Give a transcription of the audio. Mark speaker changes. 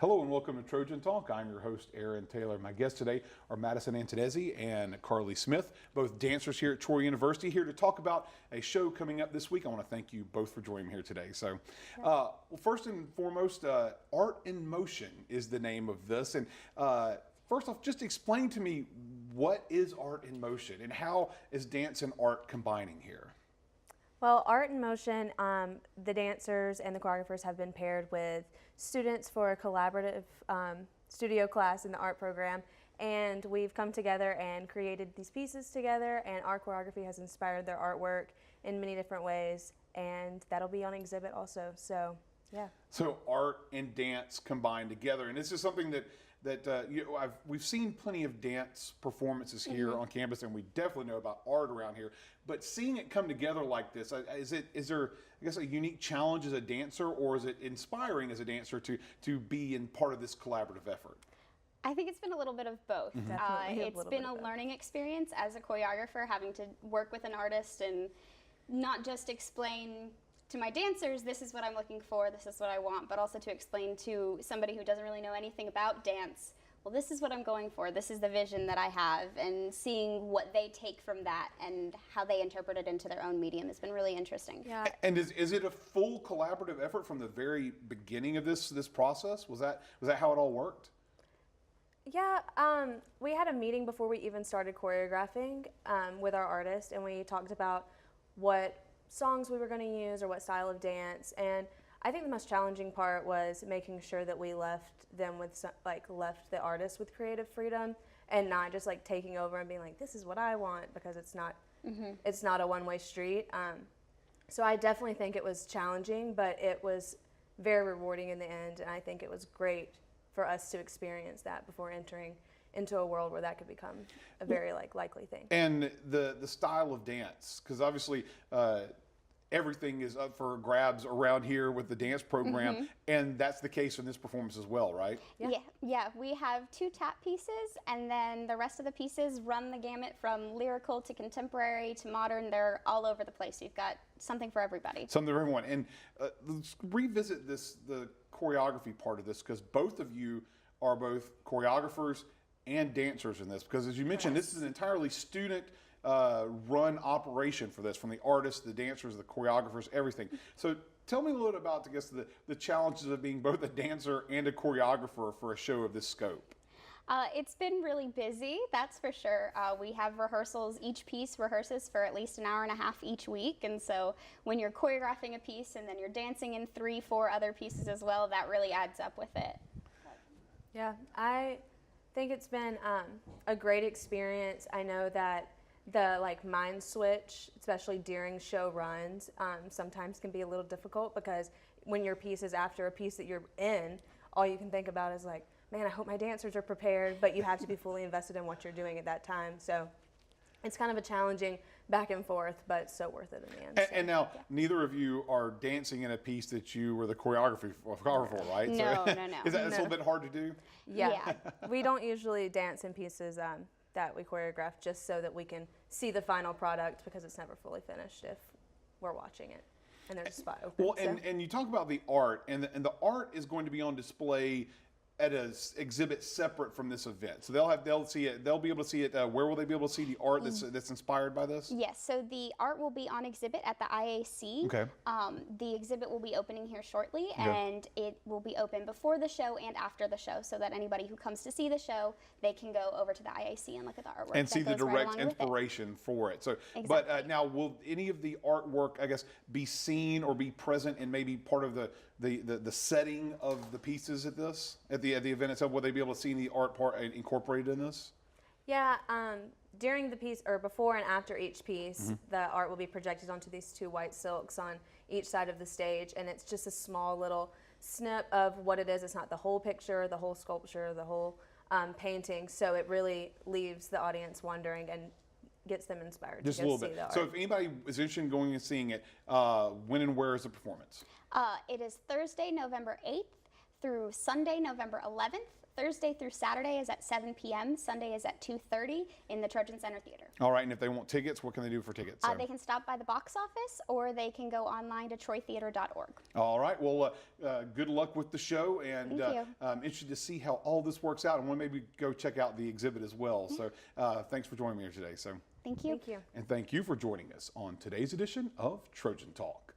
Speaker 1: Hello and welcome to Trojan Talk. I'm your host, Aaron Taylor. My guests today are Madison Antinazi and Carly Smith, both dancers here at Troy University, here to talk about a show coming up this week. I want to thank you both for joining me here today. So, well, first and foremost, Art in Motion is the name of this. And first off, just explain to me, what is Art in Motion and how is dance and art combining here?
Speaker 2: Well, Art in Motion, the dancers and the choreographers have been paired with students for a collaborative studio class in the art program, and we've come together and created these pieces together, and our choreography has inspired their artwork in many different ways, and that'll be on exhibit also, so yeah. So
Speaker 1: art and dance combined together, and this is something that we've seen plenty of dance performances here on campus, and we definitely know about art around here. But seeing it come together like this, is there, I guess, a unique challenge as a dancer, or is it inspiring as a dancer to be in part of this collaborative effort?
Speaker 3: I think it's been a little bit of both. It's been a learning experience as a choreographer, having to work with an artist and not just explain to my dancers, this is what I'm looking for, this is what I want, but also to explain to somebody who doesn't really know anything about dance, well, this is what I'm going for, this is the vision that I have, and seeing what they take from that and how they interpret it into their own medium has been really interesting.
Speaker 2: Yeah.
Speaker 1: And is it a full collaborative effort from the very beginning of this process? Was that how it all worked?
Speaker 2: Yeah, we had a meeting before we even started choreographing with our artist, and we talked about what songs we were going to use or what style of dance, and I think the most challenging part was making sure that we left them with left the artist with creative freedom and not just like taking over and being like, this is what I want, because it's not a one-way street. So I definitely think it was challenging, but it was very rewarding in the end, and I think it was great for us to experience that before entering into a world where that could become a very likely thing.
Speaker 1: And the style of dance, because obviously everything is up for grabs around here with the dance program, and that's the case in this performance as well, right?
Speaker 3: Yeah. We have 2 tap pieces, and then the rest of the pieces run the gamut from lyrical to contemporary to modern. They're all over the place. You've got something for everybody.
Speaker 1: Something for everyone. And let's revisit the choreography part of this, because both of you are both choreographers and dancers in this, because as you mentioned, this is an entirely student run operation for this, from the artists, the dancers, the choreographers, everything. So tell me a little bit about, I guess, the challenges of being both a dancer and a choreographer for a show of this scope.
Speaker 3: It's been really busy, that's for sure. We have rehearsals. Each piece rehearses for at least an hour and a half each week, and so when you're choreographing a piece and then you're dancing in 3-4 other pieces as well, that really adds up with it.
Speaker 2: Yeah, I think it's been a great experience. I know that the mind switch, especially during show runs, sometimes can be a little difficult, because when your piece is after a piece that you're in, all you can think about is like, man, I hope my dancers are prepared, but you have to be fully invested in what you're doing at that time. So it's kind of a challenging back and forth, but so worth it in the end.
Speaker 1: And now, neither of you are dancing in a piece that you were the choreographer for, right?
Speaker 3: No,
Speaker 1: so,
Speaker 3: no.
Speaker 1: Is that a little bit hard to do?
Speaker 2: Yeah. We don't usually dance in pieces that we choreograph, just so that we can see the final product, because it's never fully finished if we're watching it and there's a spot open.
Speaker 1: Well, and you talk about the art, and the art is going to be on display at an exhibit separate from this event. So they'll see it. They'll be able to see it. Where will they be able to see the art that's inspired by this?
Speaker 3: Yes. So the art will be on exhibit at the IAC.
Speaker 1: Okay.
Speaker 3: The exhibit will be opening here shortly, and it will be open before the show and after the show, so that anybody who comes to see the show, they can go over to the IAC and look at the artwork
Speaker 1: and see the direct inspiration for it. So,
Speaker 3: exactly.
Speaker 1: But now, will any of the artwork, I guess, be seen or be present in maybe part of the setting of the pieces at the event itself? Will they be able to see the art part incorporated in this?
Speaker 2: Yeah, during the piece, or before and after each piece, the art will be projected onto these 2 white silks on each side of the stage, and it's just a small little snip of what it is. It's not the whole picture, the whole sculpture, the whole painting, so it really leaves the audience wondering and gets them inspired
Speaker 1: just
Speaker 2: to
Speaker 1: a
Speaker 2: go
Speaker 1: little
Speaker 2: see
Speaker 1: bit.
Speaker 2: the art.
Speaker 1: So if anybody is interested in going and seeing it, when and where is the performance?
Speaker 3: It is Thursday, November 8th through Sunday, November 11th. Thursday through Saturday is at 7 p.m. Sunday is at 2:30 in the Trojan Center Theater.
Speaker 1: All right, and if they want tickets, what can they do for tickets?
Speaker 3: They can stop by the box office, or they can go online to troytheater.org.
Speaker 1: All right. Well, good luck with the show, and
Speaker 3: Thank you.
Speaker 1: interested to see how all this works out, and want to maybe go check out the exhibit as well. So, thanks for joining me here today. So,
Speaker 3: Thank you.
Speaker 2: Thank you.
Speaker 1: and thank you for joining us on today's edition of Trojan Talk.